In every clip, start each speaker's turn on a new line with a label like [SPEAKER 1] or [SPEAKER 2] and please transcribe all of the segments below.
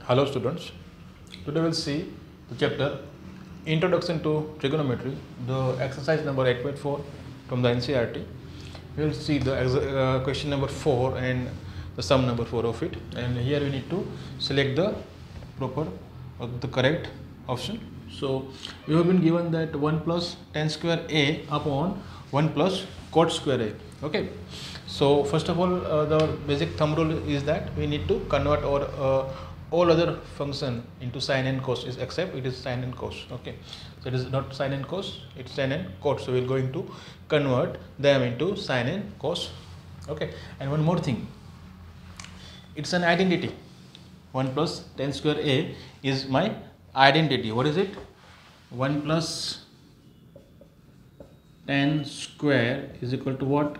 [SPEAKER 1] Hello students, today we'll see the chapter Introduction to Trigonometry, the exercise number 8.4 from the NCERT. We will see the question number 4 and the sum number 4 of it, and here we need to select the proper or the correct option. So we have been given that 1 plus tan square a upon 1 plus cot square a. Okay, so first of all the basic thumb rule is that we need to convert our all other function into sine and cos, is except it is sine and cos. Okay, so it is not sine and cos, it's sine and cot, so we are going to convert them into sine and cos. Okay, and one more thing, it's an identity. 1 plus tan square a is my identity. What is it? 1 plus tan square is equal to what?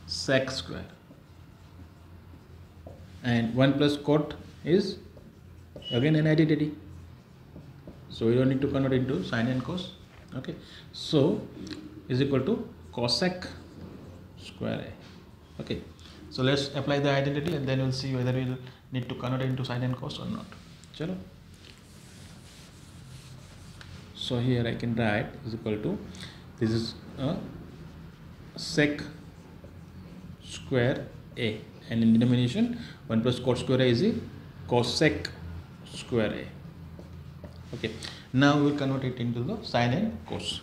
[SPEAKER 1] Sec square. And 1 plus cot is again an identity, so we don't need to convert into sine and cos. Okay, so is equal to cosec square a. Okay, so let's apply the identity and then we'll see whether we'll need to convert into sine and cos or not. Chalo. So here I can write is equal to, this is a sec square a, and in denomination 1 plus cot square a is a cosec square a. Okay, now we will convert it into the sine and cos.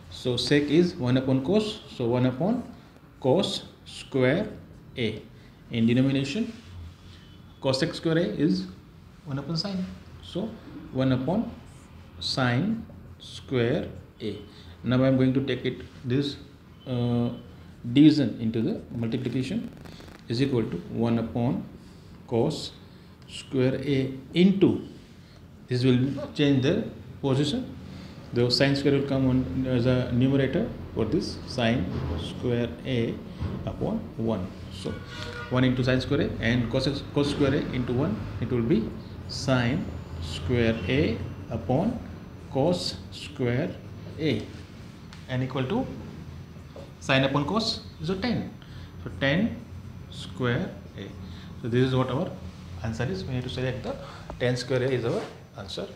[SPEAKER 1] So sec is 1 upon cos, so 1 upon cos square a. In denomination, cosec square a is 1 upon sine, so 1 upon sine square a. Now I am going to take it this division into the multiplication, is equal to 1 upon cos square a into, this will change the position, the sine square will come on as a numerator for this sine square a upon 1. So 1 into sine square a and cos square a into 1, it will be sine square a upon cos square a, and equal to sine upon cos is a tan, so tan square a. So this is what our answer is. We need to select the tan square a is our answer.